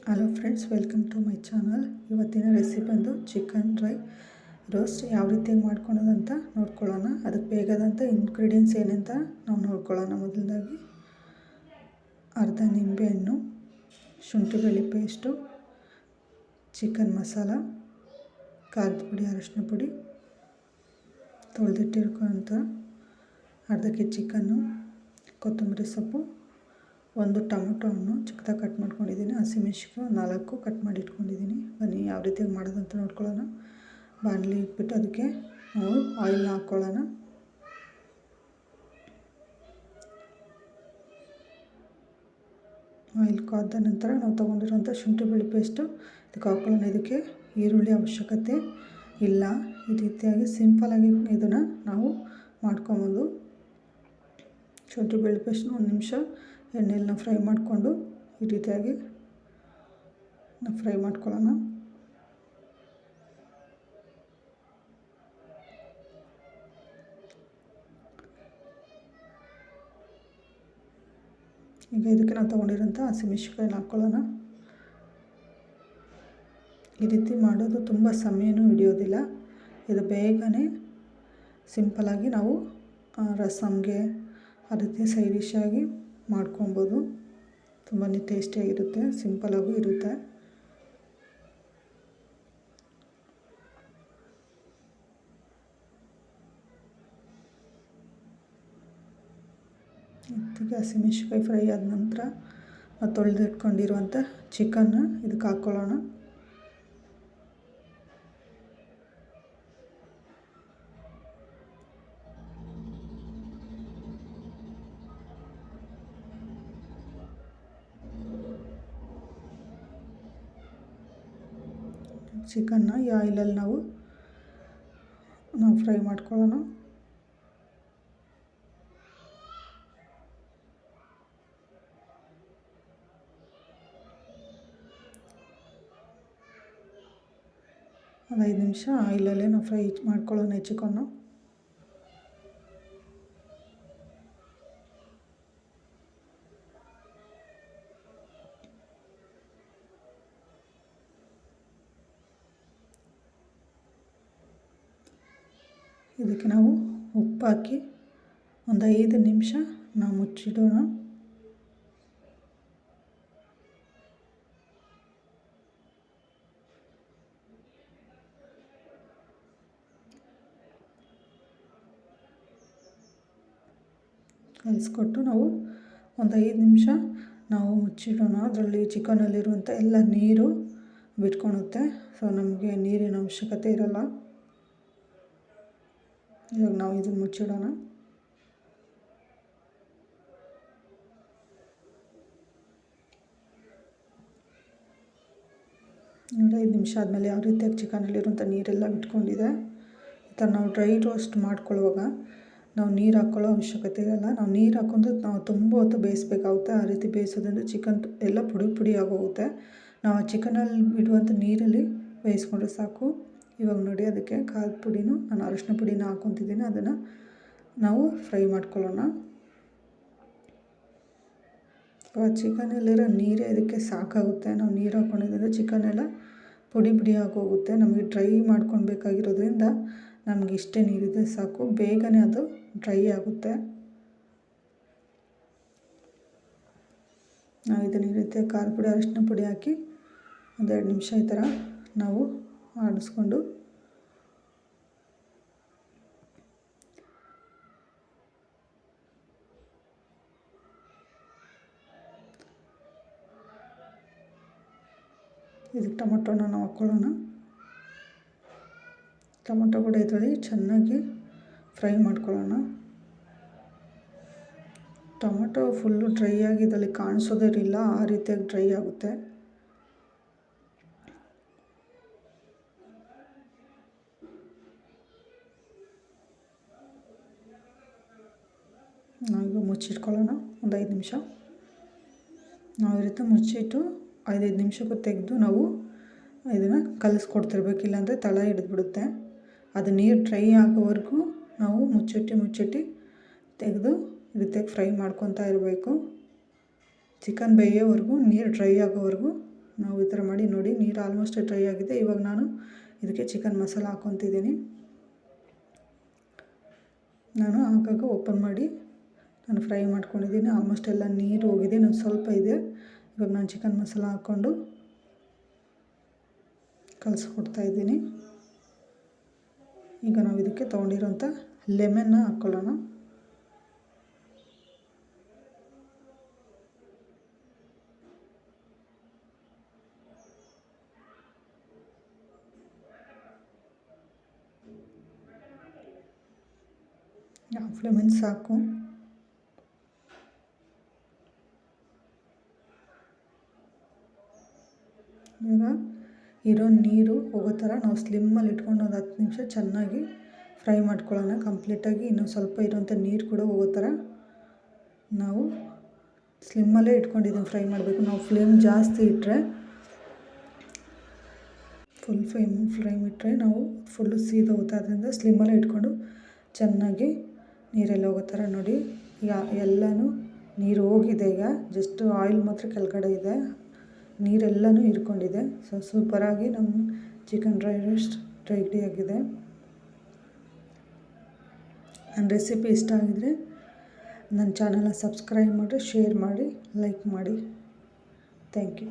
Hello friends, welcome to my channel. ಇವತ್ತಿನ recipe ಬಂದು chicken dry roast ಯಾವ ರೀತಿಯಾಗಿ ಮಾಡ್ಕೊಳೋದಂತ ನೋಡ್ಕೊಳ್ಳೋಣ. ಅದಕ್ಕೆ ಬೇಕಾದಂಥ ಇಂಗ್ರೀಡಿಯೆಂಟ್ಸ್ ಏನಂತ ನಾವು ನೋಡ್ಕೊಳ್ಳೋಣ. ಮೊದಲದಾಗಿ ಅರ್ಧ ನಿಂಬೆಹಣ್ಣು, ಶುಂಠಿ ಬೆಳ್ಳುಳ್ಳಿ ಪೇಸ್ಟು, ಚಿಕನ್ ಮಸಾಲ, ಖಾರದ ಪುಡಿ, ಅರಶಿನ ಪುಡಿ, ತೊಳೆದಿಟ್ಟಿರ್ಕೊಂಥ ಅರ್ಧ ಕೆ ಜಿ ಚಿಕನ್ನು, ಕೊತ್ತಂಬರಿ ಸೊಪ್ಪು, ಒಂದು ಟೊಮೊಟೊ ಹಣ್ಣು ಚಿಕ್ಕದಾಗಿ ಕಟ್ ಮಾಡ್ಕೊಂಡಿದ್ದೀನಿ, ಹಸಿಮೆಣಸಿನಕಾಯಿ 4 ಕಟ್ ಮಾಡಿ ಇಟ್ಕೊಂಡಿದ್ದೀನಿ. ಬನ್ನಿ ಯಾವ ರೀತಿಯಾಗಿ ಮಾಡೋದಂತ ನೋಡ್ಕೊಳ್ಳೋಣ. ಬಾಣಲಿ ಇಟ್ಬಿಟ್ಟು ಅದಕ್ಕೆ ನಾವು ಆಯಿಲ್ನ ಹಾಕ್ಕೊಳ್ಳೋಣ. ಆಯಿಲ್ ಕಾದ ನಂತರ ನಾವು ತೊಗೊಂಡಿರೋಂಥ ಶುಂಠಿ ಬೆಳ್ಳುಳ್ಳಿ ಪೇಸ್ಟು ಇದಕ್ಕೆ ಹಾಕ್ಕೊಳ್ಳೋಣ. ಇದಕ್ಕೆ ಈರುಳ್ಳಿ ಅವಶ್ಯಕತೆ ಇಲ್ಲ. ಈ ರೀತಿಯಾಗಿ ಸಿಂಪಲಾಗಿ ಇದನ್ನು ನಾವು ಮಾಡ್ಕೊಬೋದು. ಶುಂಠಿ ಬೆಳ್ಳುಳ್ಳಿ ಪೇಸ್ಟ್ನ 1 ನಿಮಿಷ ಎಣ್ಣೆಯಲ್ಲಿ ಫ್ರೈ ಮಾಡಿಕೊಂಡು ಈ ರೀತಿಯಾಗಿ ಫ್ರೈ ಮಾಡ್ಕೊಳ್ಳೋಣ. ಈಗ ಇದಕ್ಕೆ ನಾವು ತೊಗೊಂಡಿರೋಂಥ ಹಸಿಮೆಣಸಿನಕಾಯಿನ ಹಾಕ್ಕೊಳ್ಳೋಣ. ಈ ರೀತಿ ಮಾಡೋದು ತುಂಬ ಸಮಯನೂ ಹಿಡಿಯೋದಿಲ್ಲ. ಇದು ಬೇಗನೆ ಸಿಂಪಲಾಗಿ ನಾವು ರಸಮ್ಗೆ ಅದಕ್ಕೆ ಸೈಡ್ ಡಿಶ್ ಆಗಿ ಮಾಡ್ಕೊಬೋದು. ತುಂಬಾ ಟೇಸ್ಟಿಯಾಗಿರುತ್ತೆ, ಸಿಂಪಲಾಗೂ ಇರುತ್ತೆ. ಇದಕ್ಕೆ ಹಸಿಮೆಣಸಿನಕಾಯಿ ಫ್ರೈ ಆದ ನಂತರ ನಾವು ತೊಳೆದಿಟ್ಕೊಂಡಿರುವಂಥ ಚಿಕನ್ನ ಇದಕ್ಕೆ ಹಾಕ್ಕೊಳ್ಳೋಣ. ಚಿಕನ್ನ ಈ ಆಯಿಲಲ್ಲಿ ನಾವು ಫ್ರೈ ಮಾಡ್ಕೊಳ್ಳೋಣ. ಒಂದು 5 ನಿಮಿಷ ಆಯಿಲಲ್ಲೇ ನಾವು ಫ್ರೈ ಮಾಡ್ಕೊಳ್ಳೋಣ ಚಿಕನ್ನು. ಇದಕ್ಕೆ ನಾವು ಉಪ್ಪು ಹಾಕಿ ಒಂದು 5 ನಿಮಿಷ ನಾವು ಮುಚ್ಚಿಡೋಣ. ಕಲಿಸ್ಕೊಟ್ಟು ನಾವು ಒಂದು 5 ನಿಮಿಷ ನಾವು ಮುಚ್ಚಿಡೋಣ. ಅದರಲ್ಲಿ ಚಿಕನಲ್ಲಿರುವಂಥ ಎಲ್ಲ ನೀರು ಬಿಟ್ಕೊಳುತ್ತೆ. ಸೊ ನಮಗೆ ನೀರಿನ ಅವಶ್ಯಕತೆ ಇರಲ್ಲ. ಇವಾಗ ನಾವು ಇದನ್ನು ಮುಚ್ಚಿಡೋಣ. ನೋಡಿ, 5 ನಿಮಿಷ ಆದಮೇಲೆ ಯಾವ ರೀತಿಯಾಗಿ ಚಿಕನಲ್ಲಿರುವಂಥ ನೀರೆಲ್ಲ ಬಿಟ್ಕೊಂಡಿದೆ. ಈ ಥರ ನಾವು ಡ್ರೈ ರೋಸ್ಟ್ ಮಾಡ್ಕೊಳ್ಳುವಾಗ ನಾವು ನೀರು ಹಾಕ್ಕೊಳ್ಳೋ ಅವಶ್ಯಕತೆ ಇರಲ್ಲ. ನಾವು ನೀರು ಹಾಕೊಂಡು ನಾವು ತುಂಬ ಹೊತ್ತು ಬೇಯಿಸ್ಬೇಕಾಗುತ್ತೆ. ಆ ರೀತಿ ಬೇಯಿಸೋದ್ರಿಂದ ಚಿಕನ್ ಎಲ್ಲ ಪುಡಿ ಆಗೋಗುತ್ತೆ. ನಾವು ಆ ಚಿಕನಲ್ಲಿ ಬಿಡುವಂಥ ನೀರಲ್ಲಿ ಬೇಯಿಸ್ಕೊಂಡ್ರೆ ಸಾಕು. ಇವಾಗ ನೋಡಿ, ಅದಕ್ಕೆ ಖಾರದ ಪುಡಿನೂ ನಾನು ಅರಶಿನ ಪುಡಿನ ಹಾಕ್ಕೊತಿದ್ದೀನಿ. ಅದನ್ನು ನಾವು ಫ್ರೈ ಮಾಡ್ಕೊಳ್ಳೋಣ. ಚಿಕನಲ್ಲಿರೋ ನೀರೇ ಇದಕ್ಕೆ ಸಾಕಾಗುತ್ತೆ. ನಾವು ನೀರು ಹಾಕ್ಕೊಂಡಿದ್ದರಿಂದ ಚಿಕನ್ ಎಲ್ಲ ಪುಡಿ ಆಗೋಗುತ್ತೆ. ನಮಗೆ ಡ್ರೈ ಮಾಡ್ಕೊಳ್ಬೇಕಾಗಿರೋದ್ರಿಂದ ನಮಗೆ ಇಷ್ಟೇ ನೀರಿದೆ ಸಾಕು. ಬೇಗನೆ ಅದು ಡ್ರೈ ಆಗುತ್ತೆ. ನಾವು ಇದನ್ನು ಈ ರೀತಿ ಖಾರದ ಪುಡಿ, ಅರಶಿನ ಪುಡಿ ಹಾಕಿ ಒಂದು 2 ನಿಮಿಷ ಈ ಥರ ನಾವು ಆಡಿಸ್ಕೊಂಡು ಇದಕ್ಕೆ ಟೊಮೊಟೊನ ನಾವು ಹಾಕ್ಕೊಳ್ಳೋಣ. ಟೊಮೊಟೊ ಕೂಡ ಇದರಲ್ಲಿ ಚೆನ್ನಾಗಿ ಫ್ರೈ ಮಾಡ್ಕೊಳ್ಳೋಣ. ಟೊಮೊಟೊ ಫುಲ್ಲು ಡ್ರೈ ಆಗಿ ಇದರಲ್ಲಿ ಕಾಣಿಸೋದಿರಲಿಲ್ಲ, ಆ ರೀತಿಯಾಗಿ ಡ್ರೈ ಆಗುತ್ತೆ. ನಾವು ಮುಚ್ಚಿಟ್ಕೊಳ್ಳೋಣ ಒಂದು 5 ನಿಮಿಷ. ನಾವು ಈ ರೀತಿ ಮುಚ್ಚಿಟ್ಟು 5 ನಿಮಿಷಕ್ಕೂ ತೆಗೆದು ನಾವು ಇದನ್ನು ಕಲಿಸ್ಕೊಡ್ತಿರ್ಬೇಕು, ಇಲ್ಲಾಂದರೆ ತಳ ಹಿಡಿದ್ಬಿಡುತ್ತೆ. ಅದು ನೀರು ಡ್ರೈ ಆಗೋವರೆಗೂ ನಾವು ಮುಚ್ಚಿಟ್ಟು ತೆಗೆದು ಈ ರೀತಿಯಾಗಿ ಫ್ರೈ ಮಾಡ್ಕೊತಾ ಇರಬೇಕು. ಚಿಕನ್ ಬೇಯೋವರೆಗೂ, ನೀರು ಡ್ರೈ ಆಗೋವರೆಗೂ ನಾವು ಈ ಥರ ಮಾಡಿ ನೋಡಿ. ನೀರು ಆಲ್ಮೋಸ್ಟ್ ಡ್ರೈ ಆಗಿದೆ. ಇವಾಗ ನಾನು ಇದಕ್ಕೆ ಚಿಕನ್ ಮಸಾಲ ಹಾಕ್ಕೊತಿದ್ದೀನಿ. ನಾನು ಆಗಾಗ ಓಪನ್ ಮಾಡಿ ನಾನು ಫ್ರೈ ಮಾಡ್ಕೊಂಡಿದ್ದೀನಿ. ಆಲ್ಮೋಸ್ಟ್ ಎಲ್ಲ ನೀರು ಹೋಗಿದೆ, ಇನ್ನೊಂದು ಸ್ವಲ್ಪ ಇದೆ. ಇವಾಗ ನಾನು ಚಿಕನ್ ಮಸಾಲ ಹಾಕ್ಕೊಂಡು ಕಲಿಸ್ಕೊಡ್ತಾಯಿದ್ದೀನಿ. ಈಗ ನಾವು ಇದಕ್ಕೆ ತೊಗೊಂಡಿರೋಂಥ ಲೆಮನ್ನ ಹಾಕ್ಕೊಳ್ಳೋಣ. ಹಾಫ್ ಲೆಮನ್ ಸಾಕು. ಈಗ ಇರೋ ನೀರು ಹೋಗೋ ಥರ ನಾವು ಸ್ಲಿಮ್ಮಲ್ಲಿ ಇಟ್ಕೊಂಡು ಒಂದು 10 ನಿಮಿಷ ಚೆನ್ನಾಗಿ ಫ್ರೈ ಮಾಡ್ಕೊಳ್ಳೋಣ ಕಂಪ್ಲೀಟಾಗಿ. ಇನ್ನೊಂದು ಸ್ವಲ್ಪ ಇರೋಂಥ ನೀರು ಕೂಡ ಹೋಗೋ ಥರ ನಾವು ಸ್ಲಿಮ್ಮಲ್ಲೇ ಇಟ್ಕೊಂಡಿದ್ದೀವಿ ಫ್ರೈ ಮಾಡಬೇಕು. ನಾವು ಫ್ಲೇಮ್ ಜಾಸ್ತಿ ಇಟ್ಟರೆ ಫುಲ್ ಫ್ಲೇಮ್ ಇಟ್ಟರೆ ನಾವು ಫುಲ್ಲು ಸೀದೋಗುತ್ತೆ. ಅದರಿಂದ ಸ್ಲಿಮ್ಮಲ್ಲೇ ಇಟ್ಕೊಂಡು ಚೆನ್ನಾಗಿ ನೀರೆಲ್ಲ ಹೋಗೋ ಥರ ನೋಡಿ. ಈಗ ಎಲ್ಲನೂ ನೀರು ಹೋಗಿದೆ. ಈಗ ಜಸ್ಟ್ ಆಯಿಲ್ ಮಾತ್ರ ಕೆಳಗಡೆ ಇದೆ, ನೀರೆಲ್ಲನೂ ಹೀರ್ಕೊಂಡಿದೆ. ಸೊ ಸೂಪರಾಗಿ ನಮ್ಮ ಚಿಕನ್ ಡ್ರೈ ರೋಸ್ಟ್ ರೆಡಿಯಾಗಿದೆ. ನನ್ನ ರೆಸಿಪಿ ಇಷ್ಟ ಆಗಿದರೆ ನನ್ನ ಚಾನಲ್ನ ಸಬ್ಸ್ಕ್ರೈಬ್ ಮಾಡಿ, ಶೇರ್ ಮಾಡಿ, ಲೈಕ್ ಮಾಡಿ. Thank you.